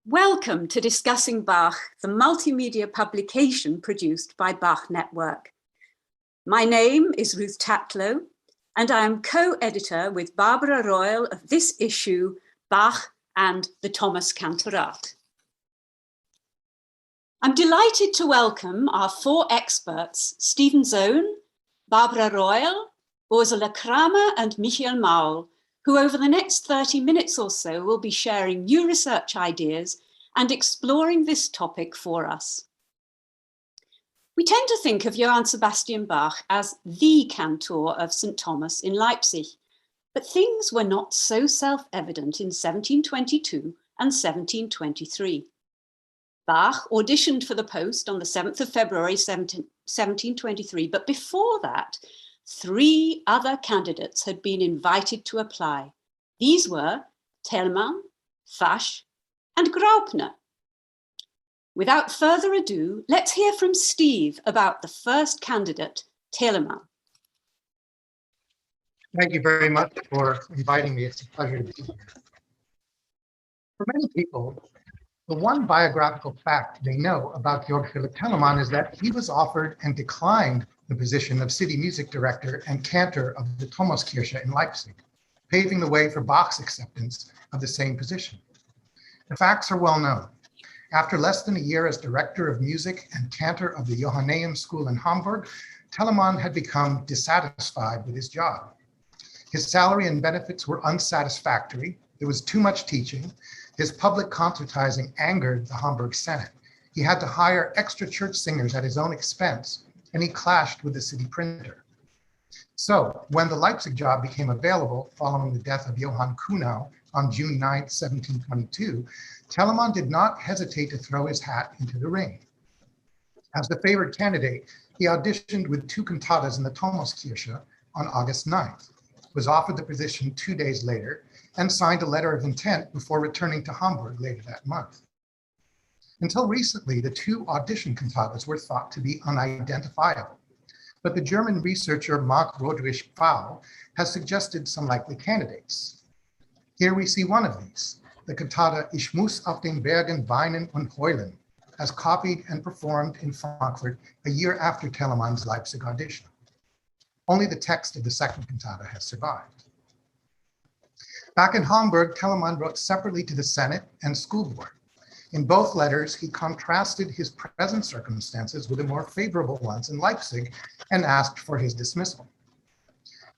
Welcome to Discussing Bach, the multimedia publication produced by Bach Network. My name is Ruth Tatlow, and I am co-editor with Barbara Royal of this issue, Bach and the Thomas Cantorat. I'm delighted to welcome our four experts, Stephen Zone, Barbara Royal, Ursula Kramer, and Michael Maul, who over the next 30 minutes or so will be sharing new research ideas and exploring this topic for us. We tend to think of Johann Sebastian Bach as the cantor of St. Thomas in Leipzig, but things were not so self-evident in 1722 and 1723. Bach auditioned for the post on the 7th of February 1723, but before that, 3 other candidates had been invited to apply. These were Telemann, Fasch, and Graupner. Without further ado, let's hear from Steve about the first candidate, Telemann. Thank you very much for inviting me. It's a pleasure to be here. For many people, the one biographical fact they know about Georg Philipp Telemann is that he was offered and declined the position of city music director and cantor of the Thomaskirche in Leipzig, paving the way for Bach's acceptance of the same position. The facts are well known. After less than a year as director of music and cantor of the Johanneum School in Hamburg, Telemann had become dissatisfied with his job. His salary and benefits were unsatisfactory. There was too much teaching. His public concertizing angered the Hamburg Senate. He had to hire extra church singers at his own expense, and he clashed with the city printer. So when the Leipzig job became available following the death of Johann Kuhnau on June 9, 1722, Telemann did not hesitate to throw his hat into the ring. As the favored candidate, he auditioned with 2 cantatas in the Thomaskirche on August 9th, was offered the position 2 days later, and signed a letter of intent before returning to Hamburg later that month. Until recently, the 2 audition cantatas were thought to be unidentifiable, but the German researcher Mark Roderich-Pfau has suggested some likely candidates. Here we see one of these, the cantata Ich muss auf den Bergen weinen und heulen, as copied and performed in Frankfurt a year after Telemann's Leipzig audition. Only the text of the second cantata has survived. Back in Hamburg, Telemann wrote separately to the Senate and school board. In both letters, he contrasted his present circumstances with the more favorable ones in Leipzig and asked for his dismissal.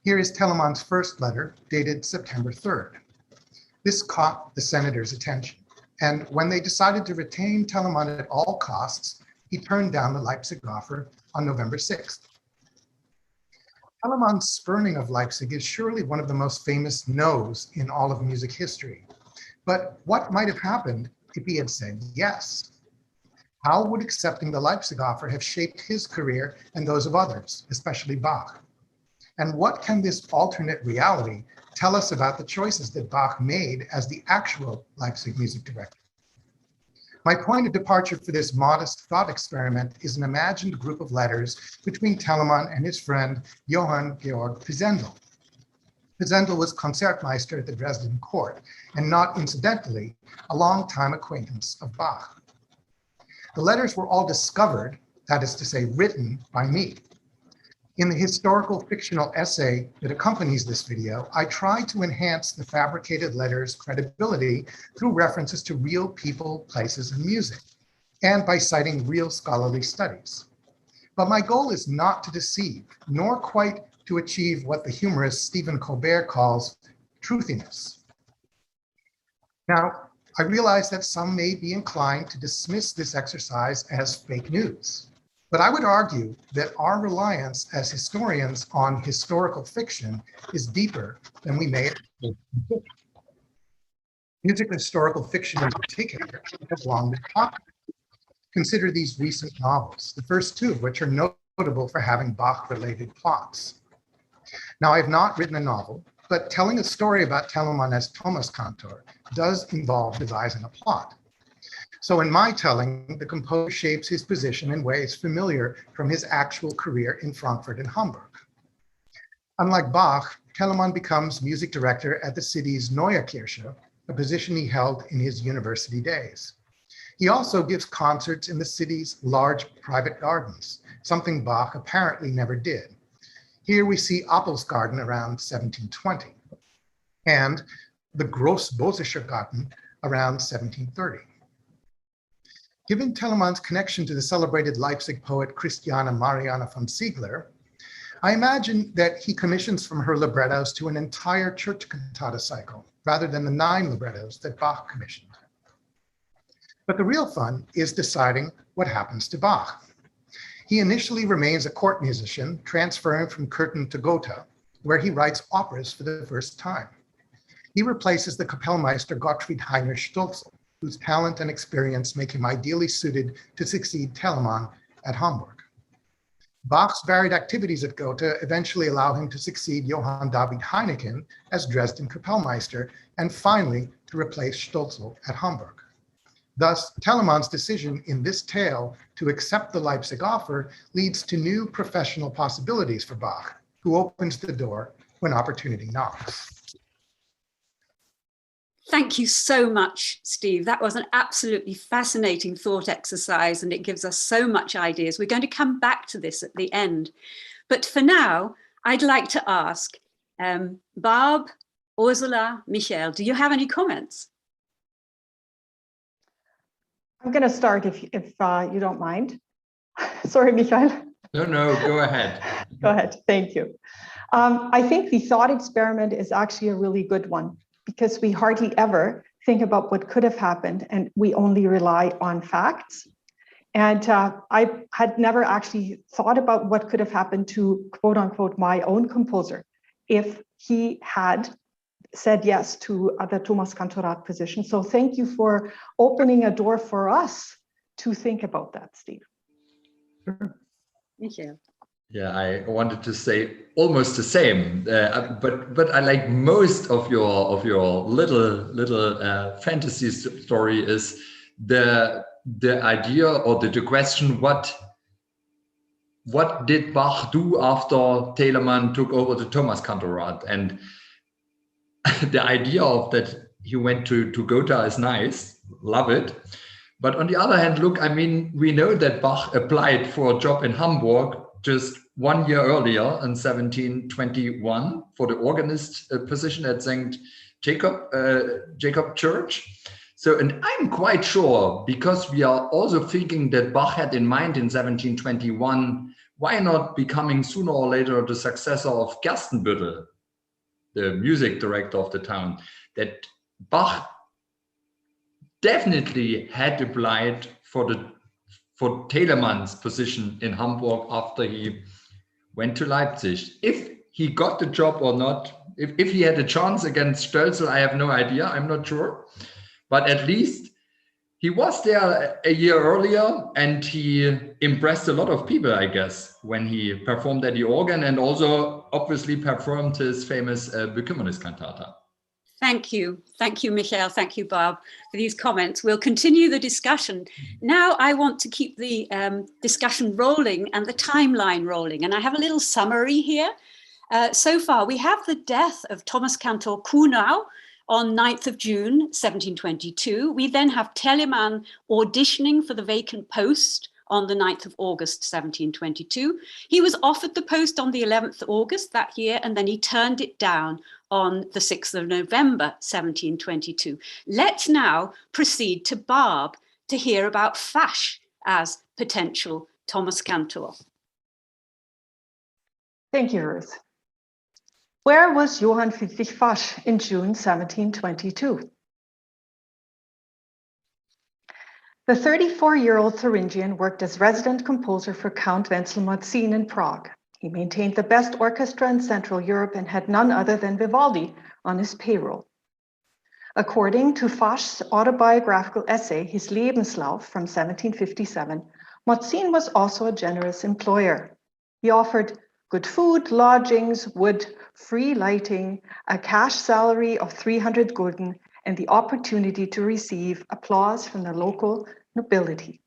Here is Telemann's first letter, dated September 3rd. This caught the senators' attention, and when they decided to retain Telemann at all costs, he turned down the Leipzig offer on November 6th. Telemann's spurning of Leipzig is surely one of the most famous no's in all of music history. But what might have happened if he had said yes? How would accepting the Leipzig offer have shaped his career and those of others, especially Bach? And what can this alternate reality tell us about the choices that Bach made as the actual Leipzig music director? My point of departure for this modest thought experiment is an imagined group of letters between Telemann and his friend Johann Georg Pisendel. Pisendel was Concertmeister at the Dresden court, and not incidentally, a longtime acquaintance of Bach. The letters were all discovered, that is to say, written by me. In the historical fictional essay that accompanies this video, I try to enhance the fabricated letters' credibility through references to real people, places, and music, and by citing real scholarly studies. But my goal is not to deceive, nor quite to achieve what the humorist Stephen Colbert calls truthiness. Now, I realize that some may be inclined to dismiss this exercise as fake news. But I would argue that our reliance as historians on historical fiction is deeper than we may admit. Music historical fiction in particular has long been popular. Consider these recent novels, the first 2 of which are notable for having Bach-related plots. Now, I have not written a novel, but telling a story about Telemann as Thomas Cantor does involve devising a plot. So in my telling, the composer shapes his position in ways familiar from his actual career in Frankfurt and Hamburg. Unlike Bach, Telemann becomes music director at the city's Neue Kirche, a position he held in his university days. He also gives concerts in the city's large private gardens, something Bach apparently never did. Here we see Appelsgarten around 1720 and the Grossbosischer Garten around 1730. Given Telemann's connection to the celebrated Leipzig poet Christiane Marianne von Ziegler, I imagine that he commissions from her librettos to an entire church cantata cycle, rather than the 9 librettos that Bach commissioned. But the real fun is deciding what happens to Bach. He initially remains a court musician, transferring from Kärnten to Gotha, where he writes operas for the first time. He replaces the Kapellmeister Gottfried Heinrich Stölzl, whose talent and experience make him ideally suited to succeed Telemann at Hamburg. Bach's varied activities at Gotha eventually allow him to succeed Johann David Heineken as Dresden Kapellmeister, and finally to replace Stölzl at Hamburg. Thus, Telemann's decision in this tale to accept the Leipzig offer leads to new professional possibilities for Bach, who opens the door when opportunity knocks. Thank you so much, Steve. That was an absolutely fascinating thought exercise, and it gives us so much ideas. We're going to come back to this at the end. But for now, I'd like to ask Barb, Ursula, Michael, do you have any comments? I'm going to start if you don't mind. Sorry, Michael. No, go ahead. Go ahead. Thank you. I think the thought experiment is actually a really good one, because we hardly ever think about what could have happened, and we only rely on facts. And I had never actually thought about what could have happened to, quote unquote, my own composer if he had said yes to the Thomas Kantorat position. So thank you for opening a door for us to think about that, Steve. Thank you. Yeah, I wanted to say almost the same, but I like most of your little fantasy story is the idea or the question, what did Bach do after Telemann took over the Thomas Kantorat? And the idea of that he went to Gotha is nice, love it. But on the other hand, look, I mean, we know that Bach applied for a job in Hamburg just 1 year earlier in 1721 for the organist position at St. Jacob Church. So, and I'm quite sure, because we are also thinking that Bach had in mind in 1721, why not becoming sooner or later the successor of Gerstenbüttel, the music director of the town, that Bach definitely had applied for Telemann's position in Hamburg after he went to Leipzig. If he got the job or not, if he had a chance against Stölzl, I have no idea, I'm not sure. But at least he was there a year earlier, and he impressed a lot of people, I guess, when he performed at the organ and also obviously performed his famous Bekümmernis cantata. Thank you, Michael. Thank you, Barb, for these comments. We'll continue the discussion. Now I want to keep the discussion rolling and the timeline rolling. And I have a little summary here. So far, we have the death of Thomas Cantor Kuhnau on 9th of June, 1722. We then have Telemann auditioning for the vacant post on the 9th of August, 1722. He was offered the post on the 11th of August that year, and then he turned it down on the 6th of November, 1722. Let's now proceed to Barb to hear about Fasch as potential Thomas Cantor. Thank you, Ruth. Where was Johann Friedrich Fasch in June 1722? The 34-year-old Thuringian worked as resident composer for Count Wenzel Morzin in Prague. He maintained the best orchestra in Central Europe and had none other than Vivaldi on his payroll. According to Fasch's autobiographical essay, his Lebenslauf from 1757, Morzin was also a generous employer. He offered good food, lodgings, wood, free lighting, a cash salary of 300 gulden, and the opportunity to receive applause from the local nobility.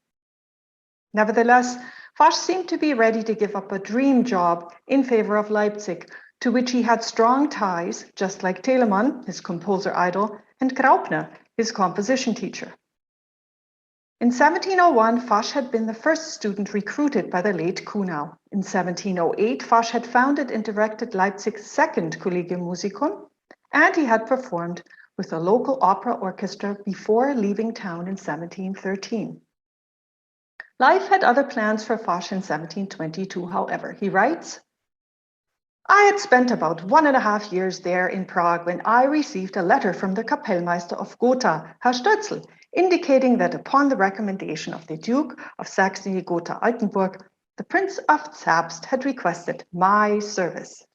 Nevertheless, Fasch seemed to be ready to give up a dream job in favor of Leipzig, to which he had strong ties, just like Telemann, his composer idol, and Graupner, his composition teacher. In 1701, Fasch had been the first student recruited by the late Kuhnau. In 1708, Fasch had founded and directed Leipzig's second Collegium Musicum, and he had performed with a local opera orchestra before leaving town in 1713. Life had other plans for Fasch in 1722, however. He writes, "I had spent about 1.5 years there in Prague when I received a letter from the Kapellmeister of Gotha, Herr Stötzl, indicating that upon the recommendation of the Duke of Saxony-Gotha-Altenburg, the Prince of Zerbst had requested my service."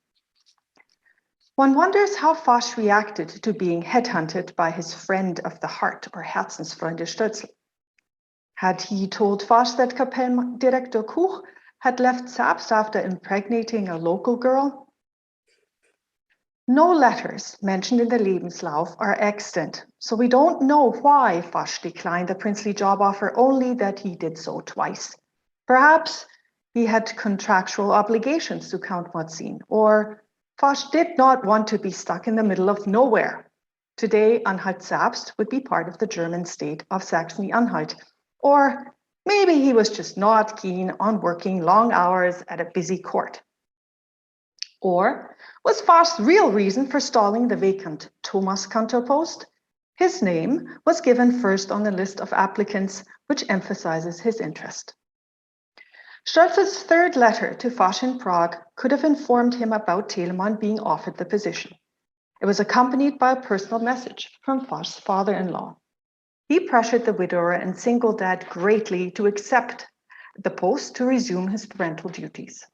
One wonders how Fasch reacted to being headhunted by his friend of the heart, or Herzensfreunde Stötzl. Had he told Fasch that Kapelldirektor Kuch had left Zerbst after impregnating a local girl? No letters mentioned in the Lebenslauf are extant, so we don't know why Fasch declined the princely job offer, only that he did so twice. Perhaps he had contractual obligations to Count Morzin, or Fasch did not want to be stuck in the middle of nowhere. Today, Anhalt-Zerbst would be part of the German state of Saxony-Anhalt, or maybe he was just not keen on working long hours at a busy court. Or was Fasch's real reason for stalling the vacant Thomaskantor post? His name was given first on the list of applicants, which emphasizes his interest. Stötzl's third letter to Fasch in Prague could have informed him about Telemann being offered the position. It was accompanied by a personal message from Fasch's father-in-law. He pressured the widower and single dad greatly to accept the post to resume his parental duties.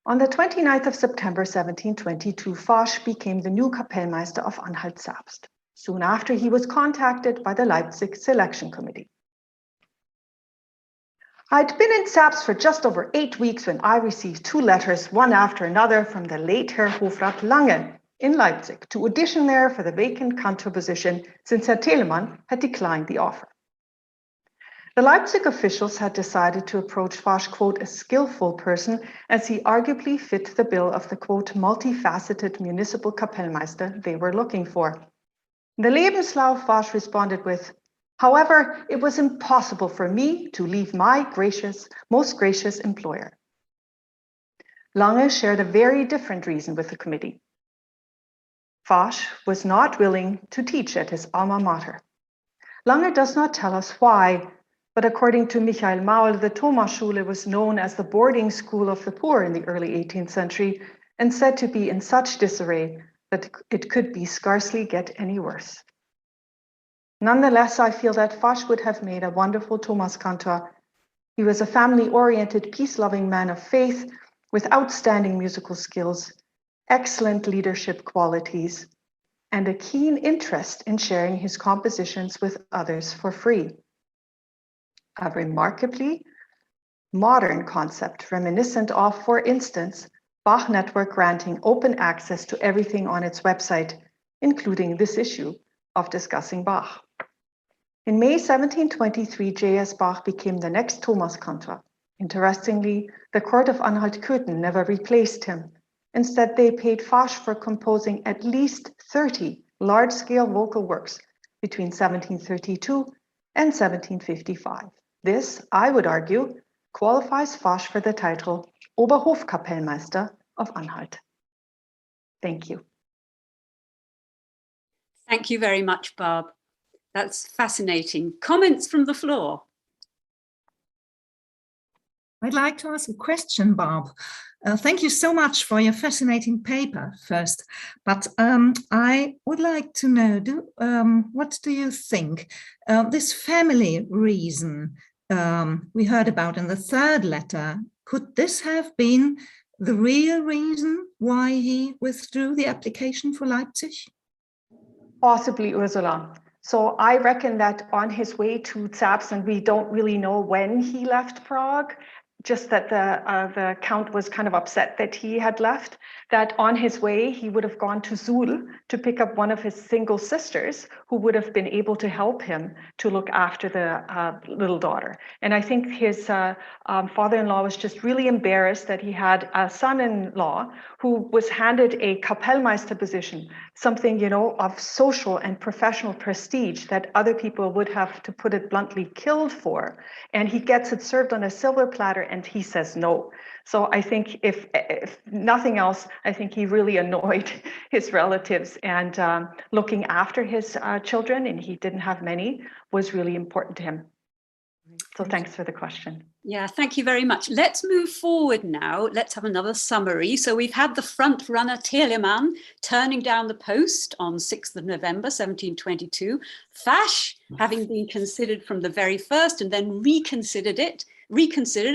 On the 29th of September 1722, Fasch became the new Kapellmeister of Anhalt-Zerbst. Soon after, he was contacted by the Leipzig Selection Committee. "I'd been in Zerbst for just over 8 weeks when I received 2 letters, one after another, from the late Herr Hofrat Lange in Leipzig to audition there for the vacant cantor position, since Herr Telemann had declined the offer." The Leipzig officials had decided to approach Fasch, quote, "a skillful person," as he arguably fit the bill of the, quote, "multifaceted municipal Kapellmeister" they were looking for. In the Lebenslauf, Fasch responded with, "However, it was impossible for me to leave my most gracious employer." Lange shared a very different reason with the committee. Fasch was not willing to teach at his alma mater. Lange does not tell us why, but according to Michael Maul, the Thomasschule was known as the boarding school of the poor in the early 18th century and said to be in such disarray that it could be scarcely get any worse. Nonetheless, I feel that Fasch would have made a wonderful Thomaskantor. He was a family-oriented, peace-loving man of faith with outstanding musical skills, excellent leadership qualities, and a keen interest in sharing his compositions with others for free. A remarkably modern concept reminiscent of, for instance, Bach Network granting open access to everything on its website, including this issue of Discussing Bach. In May 1723, J.S. Bach became the next Thomaskantor. Interestingly, the court of Anhalt-Köthen never replaced him. Instead, they paid Fasch for composing at least 30 large-scale vocal works between 1732 and 1755. This, I would argue, qualifies Fasch for the title Oberhofkapellmeister of Anhalt. Thank you. Thank you very much, Barb. That's fascinating. Comments from the floor? I'd like to ask a question, Barb. Thank you so much for your fascinating paper first, but I would like to know, what do you think? This family reason we heard about in the third letter, could this have been the real reason why he withdrew the application for Leipzig? Possibly, Ursula. So I reckon that on his way to Zerbst, and we don't really know when he left Prague, just that the Count was kind of upset that he had left, that on his way, he would have gone to Suhl to pick up one of his single sisters who would have been able to help him to look after the little daughter. And I think his father-in-law was just really embarrassed that he had a son-in-law who was handed a Kapellmeister position, something, you know, of social and professional prestige that other people would have, to put it bluntly, killed for. And he gets it served on a silver platter and he says no. So I think if nothing else, I think he really annoyed his relatives, and looking after his children, and he didn't have many, was really important to him. So thanks for the question. Yeah, thank you very much. Let's move forward now. Let's have another summary. So we've had the front runner Telemann turning down the post on 6th of November, 1722. Fasch having been considered from the very first and then reconsidered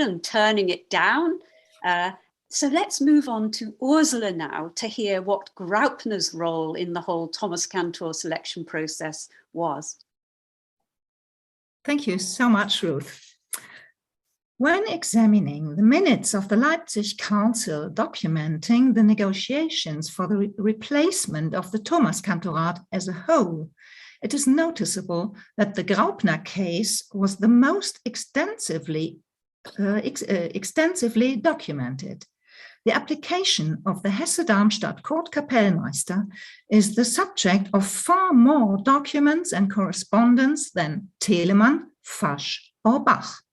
and turning it down. So let's move on to Ursula now to hear what Graupner's role in the whole Thomas Cantor selection process was. Thank you so much, Ruth. When examining the minutes of the Leipzig Council documenting the negotiations for the replacement of the Thomas Cantorat as a whole, it is noticeable that the Graupner case was the most extensively documented. The application of the Hesse-Darmstadt Court Kapellmeister is the subject of far more documents and correspondence than Telemann, Fasch, or Bach.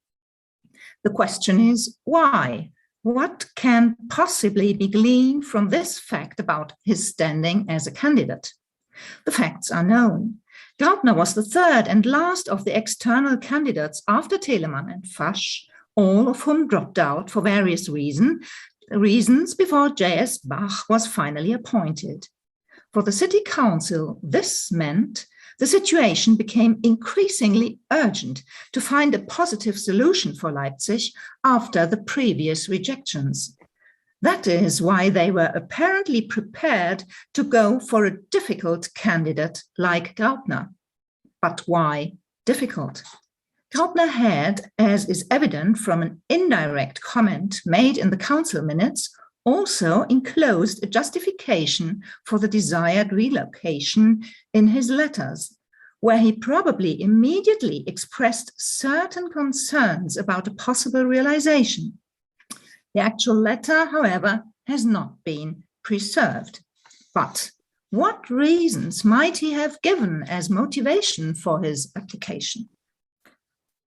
The question is, why? What can possibly be gleaned from this fact about his standing as a candidate? The facts are known. Graupner was the third and last of the external candidates after Telemann and Fasch, all of whom dropped out for various reasons before J.S. Bach was finally appointed. For the city council, this meant the situation became increasingly urgent to find a positive solution for Leipzig after the previous rejections. That is why they were apparently prepared to go for a difficult candidate like Graupner. But why difficult? Graupner had, as is evident from an indirect comment made in the council minutes, also enclosed a justification for the desired relocation in his letters, where he probably immediately expressed certain concerns about a possible realization. The actual letter, however, has not been preserved. But what reasons might he have given as motivation for his application?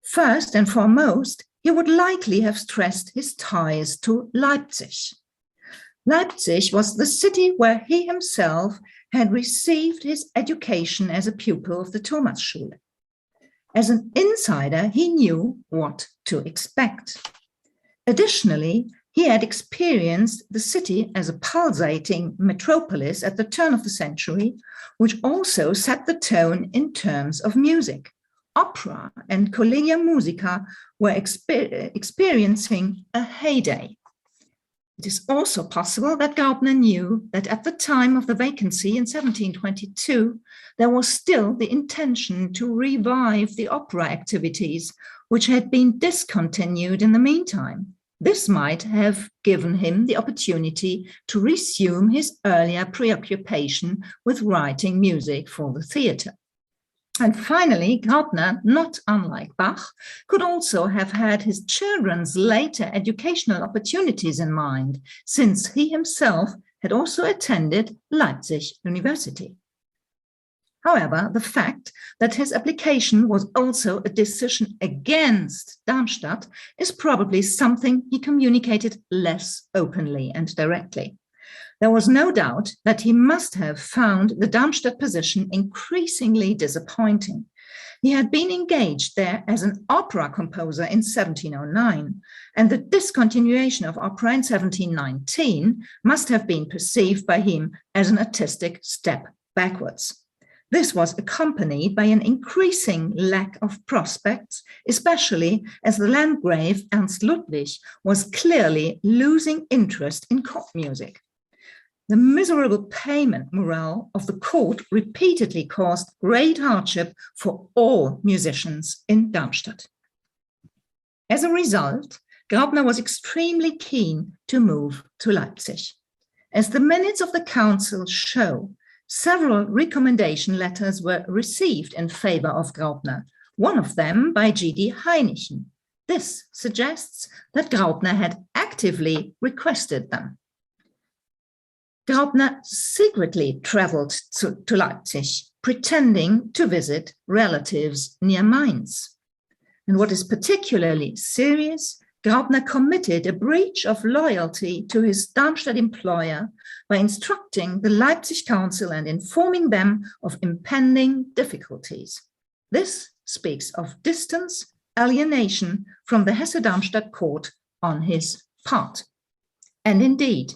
First and foremost, he would likely have stressed his ties to Leipzig. Leipzig was the city where he himself had received his education as a pupil of the Thomasschule. As an insider, he knew what to expect. Additionally, he had experienced the city as a pulsating metropolis at the turn of the century, which also set the tone in terms of music. Opera and Collegia Musica were experiencing a heyday. It is also possible that Graupner knew that at the time of the vacancy in 1722, there was still the intention to revive the opera activities, which had been discontinued in the meantime. This might have given him the opportunity to resume his earlier preoccupation with writing music for the theatre. And finally, Graupner, not unlike Bach, could also have had his children's later educational opportunities in mind, since he himself had also attended Leipzig University. However, the fact that his application was also a decision against Darmstadt is probably something he communicated less openly and directly. There was no doubt that he must have found the Darmstadt position increasingly disappointing. He had been engaged there as an opera composer in 1709, and the discontinuation of opera in 1719 must have been perceived by him as an artistic step backwards. This was accompanied by an increasing lack of prospects, especially as the Landgrave Ernst Ludwig was clearly losing interest in court music. The miserable payment morale of the court repeatedly caused great hardship for all musicians in Darmstadt. As a result, Graupner was extremely keen to move to Leipzig. As the minutes of the council show, several recommendation letters were received in favor of Graupner, one of them by G.D. Heinichen. This suggests that Graupner had actively requested them. Graupner secretly traveled to Leipzig, pretending to visit relatives near Mainz. And what is particularly serious, Graupner committed a breach of loyalty to his Darmstadt employer by instructing the Leipzig Council and informing them of impending difficulties. This speaks of distance, alienation from the Hesse-Darmstadt court on his part. And indeed,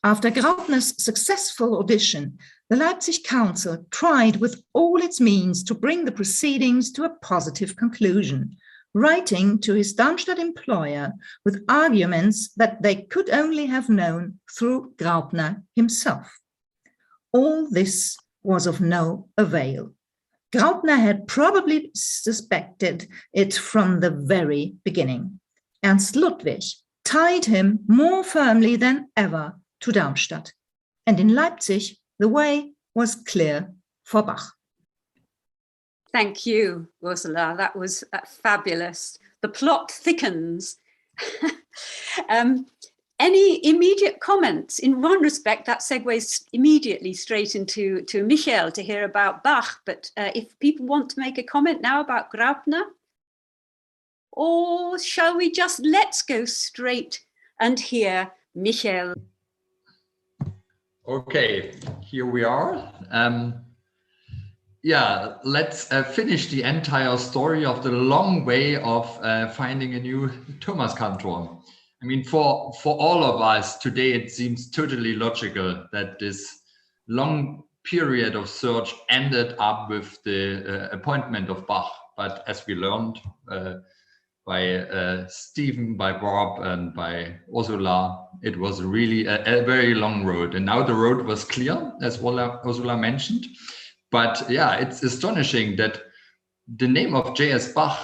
after Graupner's successful audition, the Leipzig Council tried with all its means to bring the proceedings to a positive conclusion, writing to his Darmstadt employer with arguments that they could only have known through Graupner himself. All this was of no avail. Graupner had probably suspected it from the very beginning. Ernst Ludwig tied him more firmly than ever to Darmstadt. And in Leipzig, the way was clear for Bach. Thank you, Ursula. That was fabulous. The plot thickens. Any immediate comments? In one respect, that segues immediately straight into Michael to hear about Bach. But if people want to make a comment now about Graupner, or shall we just let's go straight and hear Michael? Okay, here we are. Yeah, let's finish the entire story of the long way of finding a new Thomas Cantor. I mean, for all of us today, it seems totally logical that this long period of search ended up with the appointment of Bach. But as we learned by Stephen, by Bob, and by Ursula, it was really a very long road. And now the road was clear, as Ursula mentioned. But yeah, it's astonishing that the name of J.S. Bach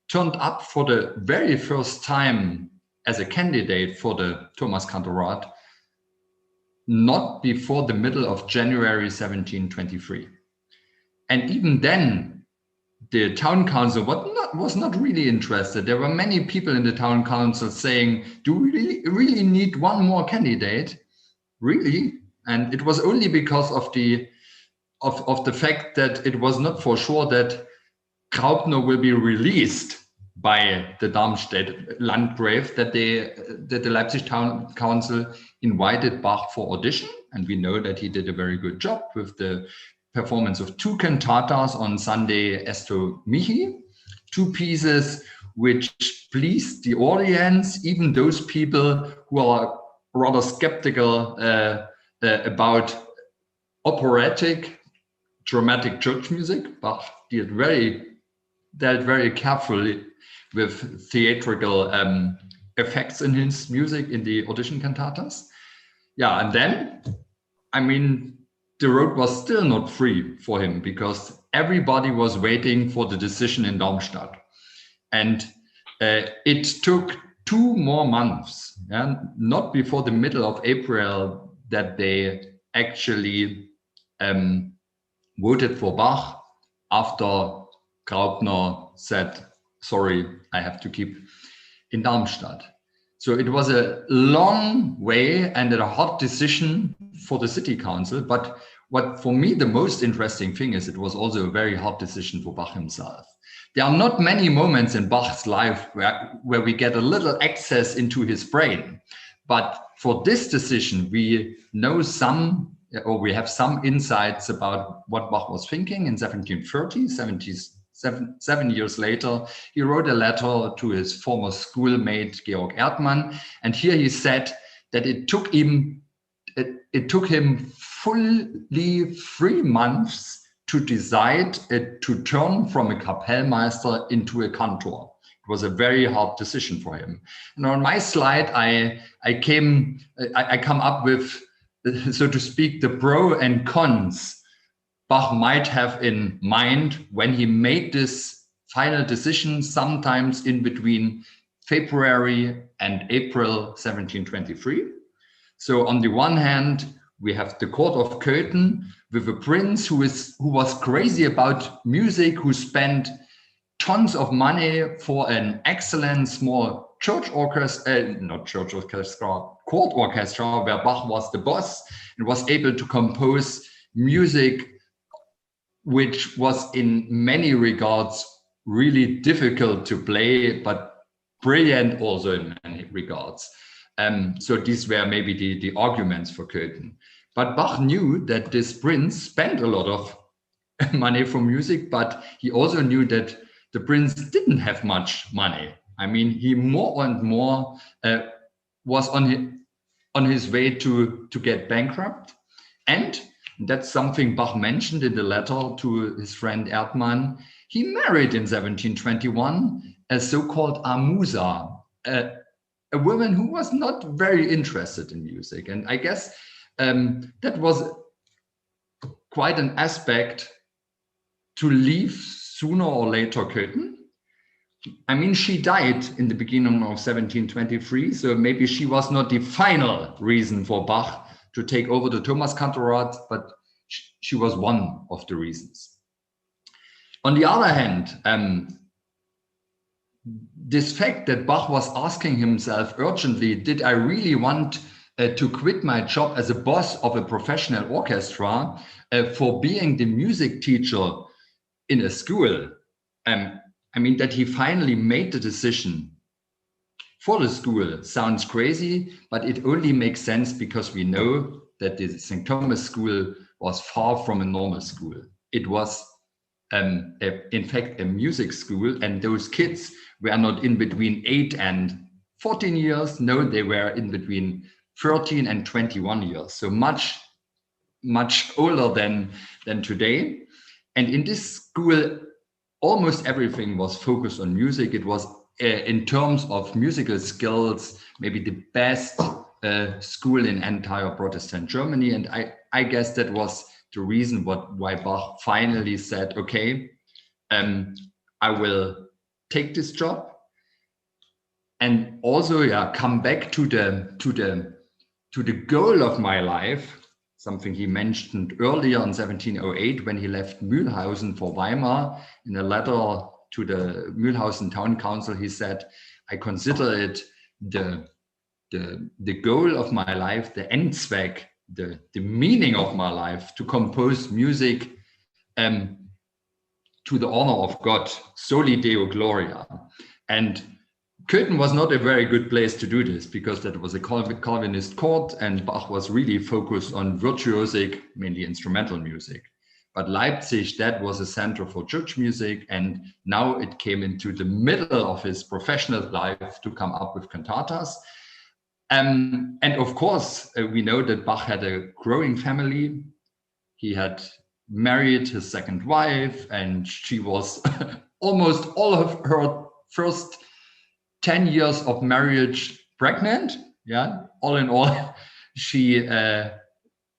turned up for the very first time as a candidate for the Thomas Cantorat, not before the middle of January 1723. And even then, the town council was not really interested. There were many people in the town council saying, do we really need one more candidate? Really? And it was only because of the fact that it was not for sure that Graupner will be released by the Darmstadt Landgrave that the Leipzig Town Council invited Bach for audition. And we know that he did a very good job with the performance of 2 cantatas on Sunday Esto Mihi, 2 pieces which pleased the audience, even those people who are rather skeptical about operatic dramatic church music. Bach dealt very carefully with theatrical effects in his music in the audition cantatas. Yeah, and then, I mean, the road was still not free for him because everybody was waiting for the decision in Darmstadt. And it took 2 more months, not before the middle of April, that they actually voted for Bach after Graupner said, sorry, I have to keep in Darmstadt. So it was a long way and a hard decision for the city council. But what for me, the most interesting thing is it was also a very hard decision for Bach himself. There are not many moments in Bach's life where we get a little access into his brain. But for this decision, we know we have some insights about what Bach was thinking in 1730, 7 years later. He wrote a letter to his former schoolmate, Georg Erdmann. And here he said that it took him fully 3 months to decide to turn from a Kapellmeister into a cantor. It was a very hard decision for him. And on my slide, I come up with, so to speak, the pro and cons Bach might have in mind when he made this final decision, sometimes in between February and April 1723. So on the one hand, we have the court of Köthen with a prince who was crazy about music, who spent tons of money for an excellent small church orchestra, not church orchestra, court orchestra, where Bach was the boss and was able to compose music which was in many regards really difficult to play, but brilliant also in many regards. So these were maybe the arguments for Köthen. But Bach knew that this prince spent a lot of money for music, but he also knew that the prince didn't have much money. I mean, he more and more was on his way to get bankrupt. And that's something Bach mentioned in the letter to his friend Erdmann. He married in 1721 a so-called Amusa, a woman who was not very interested in music. And I guess that was quite an aspect to leave sooner or later Köthen. I mean, she died in the beginning of 1723, so maybe she was not the final reason for Bach to take over the Thomaskantorat, but she was one of the reasons. On the other hand, this fact that Bach was asking himself urgently, did I really want to quit my job as a boss of a professional orchestra for being the music teacher in a school? I mean, that he finally made the decision for the school sounds crazy, but it only makes sense because we know that the St. Thomas School was far from a normal school. It was, in fact, a music school, and those kids were not in between 8 and 14 years. No, they were in between 13 and 21 years. So much older than today. And in this school, almost everything was focused on music. It was, in terms of musical skills, maybe the best school in entire Protestant Germany. And I guess that was the reason why Bach finally said, okay, I will take this job. And also, come back to the goal of my life, something he mentioned earlier in 1708 when he left Mühlhausen for Weimar. In a letter to the Mühlhausen town council, he said, I consider it the goal of my life, the Endzweck, the meaning of my life, to compose music to the honor of God, Soli Deo Gloria. And Köthen was not a very good place to do this because that was a Calvinist court and Bach was really focused on virtuosic, mainly instrumental music. But Leipzig, that was a center for church music, and now it came into the middle of his professional life to come up with cantatas. And of course, we know that Bach had a growing family. He had married his second wife, and she was almost all of her first 10 years of marriage pregnant. Yeah, all in all, they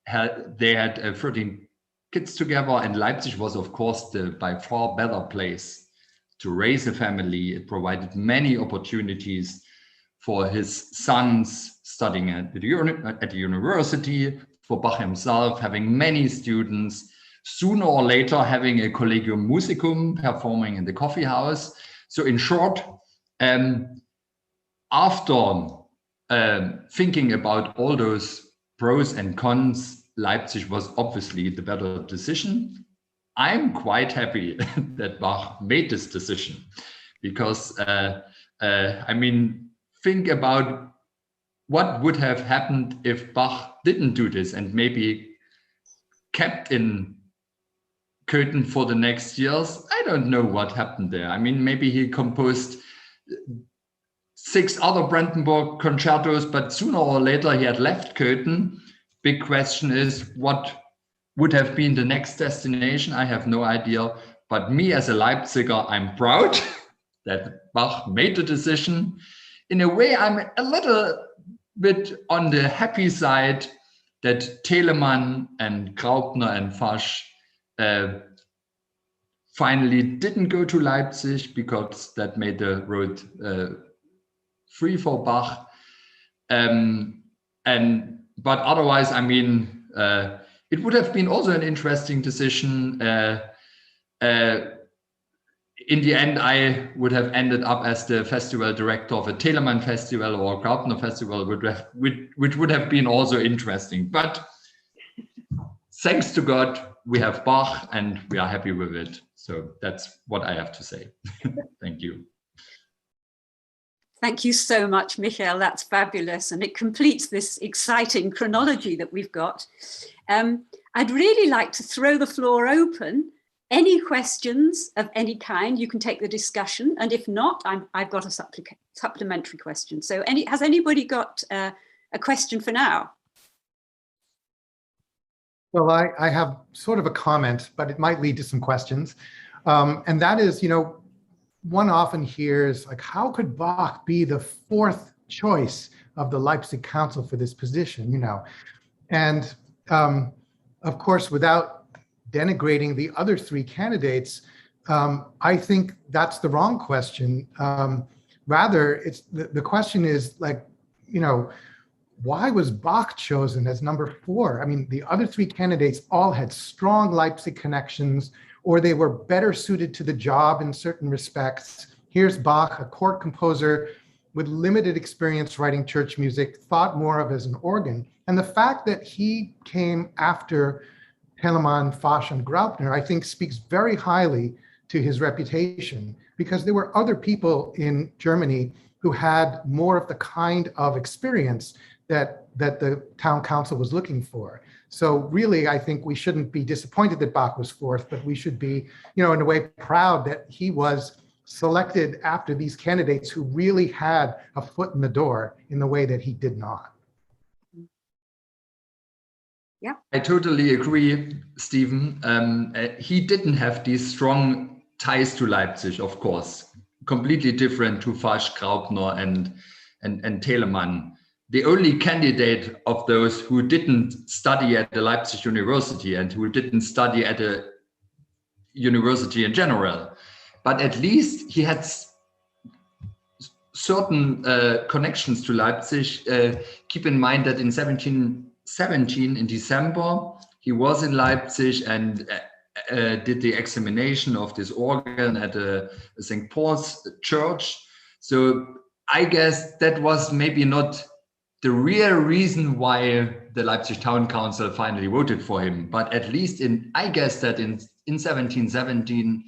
had 13 kids together, and Leipzig was, of course, the by far better place to raise a family. It provided many opportunities for his sons studying at the university, for Bach himself having many students, sooner or later having a Collegium Musicum performing in the coffee house. So in short, after thinking about all those pros and cons, Leipzig was obviously the better decision. I'm quite happy that Bach made this decision because, I mean, think about what would have happened if Bach didn't do this and maybe kept in Köthen for the next years. I don't know what happened there. I mean, maybe he composed 6 other Brandenburg concertos, but sooner or later he had left Köthen. Big question is, what would have been the next destination? I have no idea. But me as a Leipziger, I'm proud that Bach made the decision. In a way, I'm a little bit on the happy side that Telemann and Graupner and Fasch finally didn't go to Leipzig, because that made the road free for Bach. But otherwise, I mean, it would have been also an interesting decision. In the end, I would have ended up as the festival director of a Telemann festival or Graupner festival, which would have been also interesting. But thanks to God, we have Bach and we are happy with it. So that's what I have to say. Thank you. Thank you so much, Michael. That's fabulous. And it completes this exciting chronology that we've got. I'd really like to throw the floor open. Any questions of any kind, you can take the discussion. And if not, I've got a supplementary question. So has anybody got a question for now? Well, I have sort of a comment, but it might lead to some questions. And that is, you know, one often hears, like, how could Bach be the fourth choice of the Leipzig Council for this position, you know? And of course, without denigrating the other three candidates, I think that's the wrong question. Rather, it's the question is, like, you know, why was Bach chosen as number 4? I mean, the other three candidates all had strong Leipzig connections, or they were better suited to the job in certain respects. Here's Bach, a court composer with limited experience writing church music, thought more of as an organ. And the fact that he came after Telemann, Fasch, and Graupner, I think speaks very highly to his reputation, because there were other people in Germany who had more of the kind of experience that the town council was looking for. So really, I think we shouldn't be disappointed that Bach was 4th, but we should be, you know, in a way proud that he was selected after these candidates who really had a foot in the door in the way that he did not. Yeah, I totally agree, Stephen. He didn't have these strong ties to Leipzig, of course, completely different to Fasch, Graupner, and Telemann. The only candidate of those who didn't study at the Leipzig University and who didn't study at a university in general, but at least he had certain connections to Leipzig. Keep in mind that in 1717, in December, he was in Leipzig and did the examination of this organ at St. Paul's Church. So I guess that was maybe not the real reason why the Leipzig Town Council finally voted for him, but at least I guess that in 1717,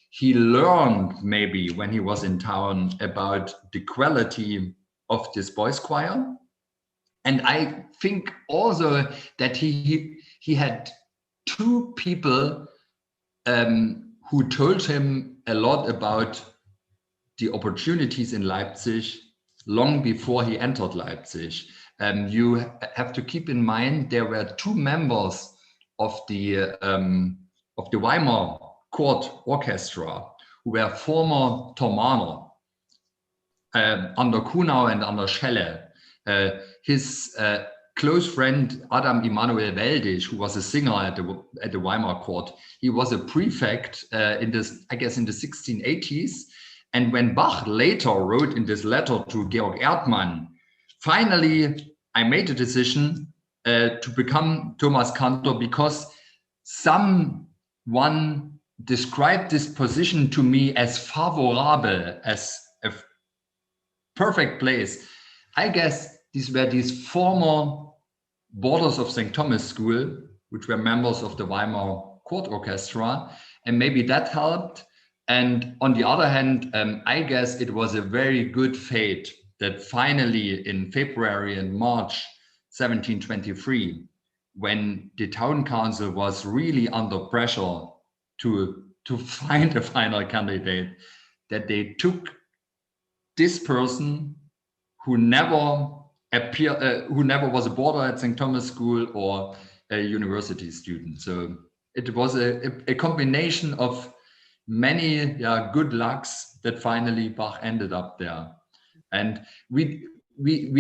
he learned maybe when he was in town about the quality of this boys' choir. And I think also that he had 2 people who told him a lot about the opportunities in Leipzig long before he entered Leipzig. You have to keep in mind there were 2 members of the Weimar court orchestra who were former Thomaner, under Kuhnau and under Schelle. His close friend Adam Emanuel Weldisch, who was a singer at the Weimar court, he was a prefect in the 1680s. And when Bach later wrote in this letter to Georg Erdmann, finally, I made a decision to become Thomas Cantor because someone described this position to me as favorable, as a perfect place. I guess these were these former boarders of St. Thomas School, which were members of the Weimar Court Orchestra, and maybe that helped. And on the other hand, I guess it was a very good fate that finally in February and March 1723, when the town council was really under pressure to find a final candidate, that they took this person who never was a boarder at St. Thomas School or a university student. So it was a combination of many good lucks that finally Bach ended up there. And we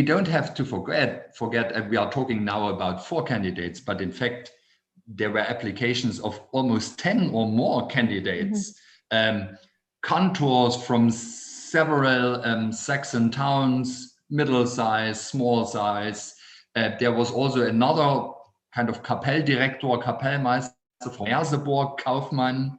don't have to forget, and we are talking now about 4 candidates, but in fact, there were applications of almost 10 or more candidates, cantors from several Saxon towns, middle size, small size. There was also another kind of Kapelldirektor, Kapellmeister from Merseburg, Kaufmann.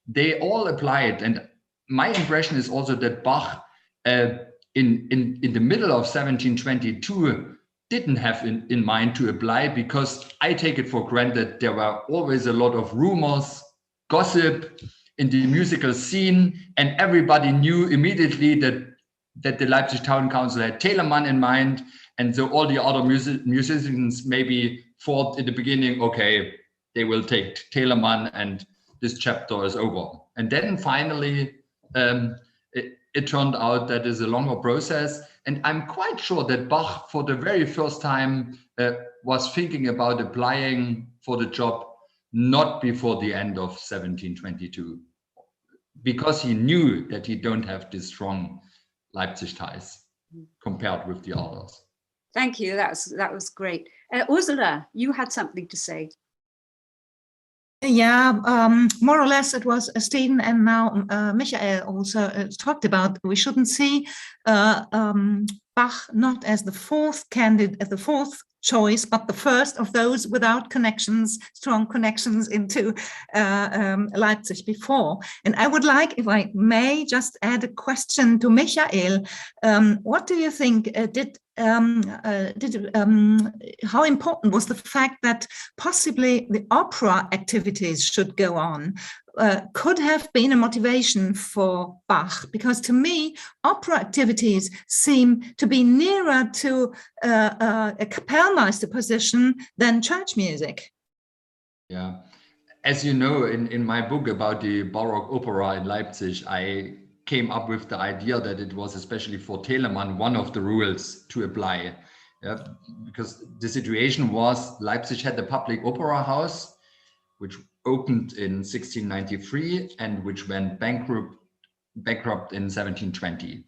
They all applied, and my impression is also that Bach, in the middle of 1722, didn't have in mind to apply, because I take it for granted there were always a lot of rumors, gossip in the musical scene, and everybody knew immediately that the Leipzig Town Council had Telemann in mind, and so all the other musicians maybe thought in the beginning, okay, they will take Telemann and this chapter is over. And then finally, it turned out that is a longer process. And I'm quite sure that Bach, for the very first time, was thinking about applying for the job not before the end of 1722, because he knew that he don't have this strong Leipzig ties compared with the others. Thank you. That was great. Ursula, you had something to say. Yeah, more or less it was Stephen, and now Michael also talked about we shouldn't see Bach not as the fourth candidate, as the fourth choice, but the first of those without connections, strong connections into Leipzig before. And I would like, if I may, just add a question to Michael. What do you think how important was the fact that possibly the opera activities should go on? Could have been a motivation for Bach, because to me, opera activities seem to be nearer to a Kapellmeister position than church music. Yeah, as you know, in my book about the Baroque opera in Leipzig, I came up with the idea that it was especially for Telemann one of the rules to apply. Yeah, because the situation was Leipzig had the public opera house, which opened in 1693 and which went bankrupt in 1720.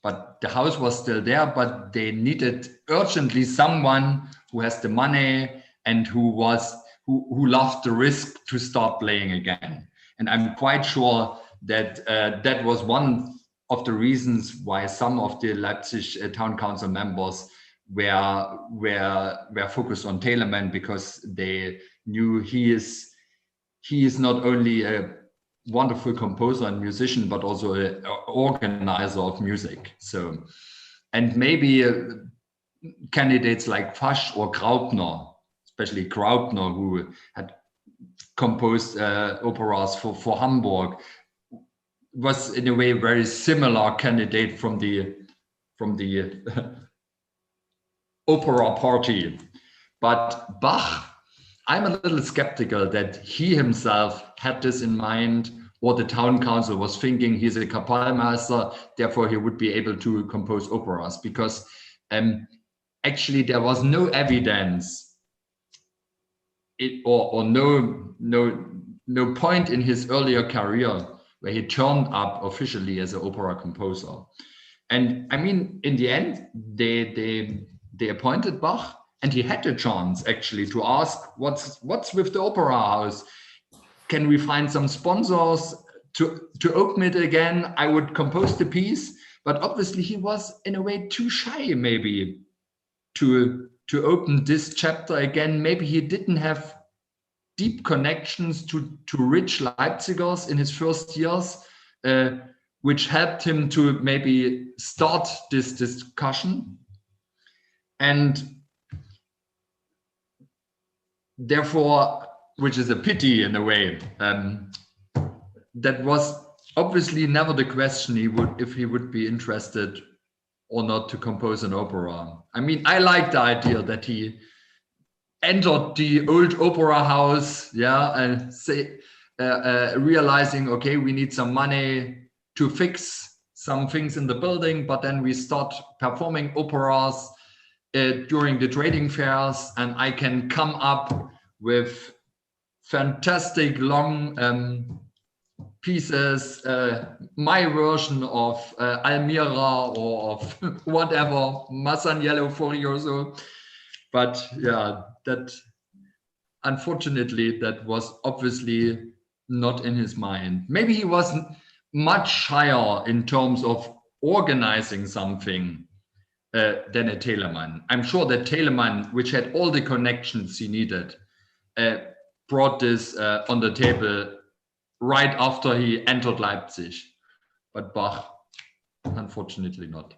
But the house was still there, but they needed urgently someone who has the money and who loved the risk to start playing again. And I'm quite sure that that was one of the reasons why some of the Leipzig town council members were focused on Telemann, because they knew he is not only a wonderful composer and musician, but also an organizer of music. So, and maybe candidates like Fasch or Graupner, especially Graupner, who had composed operas for Hamburg, was in a way very similar candidate from the opera party. But Bach, I'm a little skeptical that he himself had this in mind, or the town council was thinking he's a Kapellmeister, therefore he would be able to compose operas, because actually there was no evidence or no point in his earlier career where he turned up officially as an opera composer. And I mean, in the end, they appointed Bach, and he had a chance actually to ask, what's with the opera house? Can we find some sponsors to open it again? I would compose the piece, but obviously he was in a way too shy maybe to open this chapter again. Maybe he didn't have deep connections to rich Leipzigers in his first years, which helped him to maybe start this discussion. And therefore, which is a pity in a way, that was obviously never the question if he would be interested or not to compose an opera. I mean, I like the idea that he entered the old opera house, yeah, and realizing, okay, we need some money to fix some things in the building, but then we start performing operas during the trading fairs, and I can come up with fantastic long pieces, my version of Almira or of whatever, Masaniello Furioso. But yeah, that unfortunately, that was obviously not in his mind. Maybe he was much higher in terms of organizing something than a Telemann. I'm sure that Telemann, which had all the connections he needed, brought this on the table right after he entered Leipzig. But Bach, unfortunately not.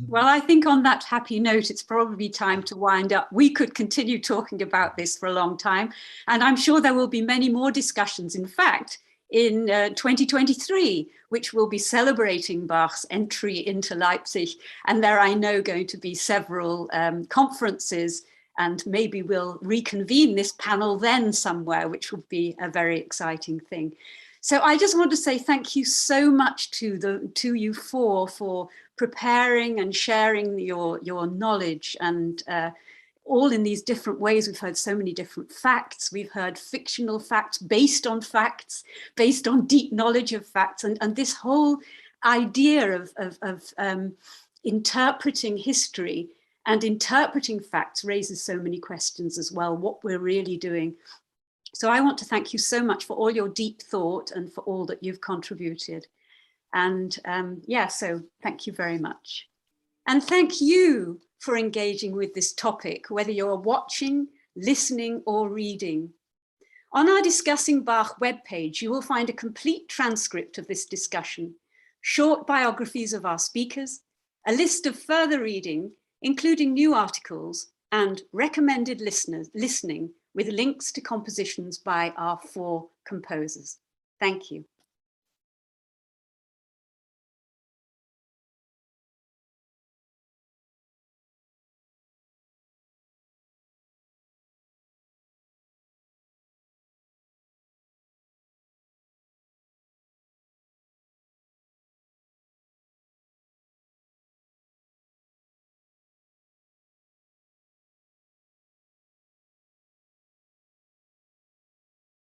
Well, I think on that happy note, it's probably time to wind up. We could continue talking about this for a long time, and I'm sure there will be many more discussions. In fact, in 2023, which will be celebrating Bach's entry into Leipzig. And there I know going to be several conferences, and maybe we'll reconvene this panel then somewhere, which would be a very exciting thing. So I just want to say thank you so much to you four for preparing and sharing your knowledge, and all in these different ways. We've heard so many different facts. We've heard fictional facts, based on deep knowledge of facts. And this whole idea of interpreting history and interpreting facts raises so many questions as well, what we're really doing. So I want to thank you so much for all your deep thought and for all that you've contributed. And yeah, so thank you very much. And thank you for engaging with this topic, whether you're watching, listening, or reading. On our Discussing Bach webpage, you will find a complete transcript of this discussion, short biographies of our speakers, a list of further reading, including new articles, and recommended listening with links to compositions by our four composers. Thank you.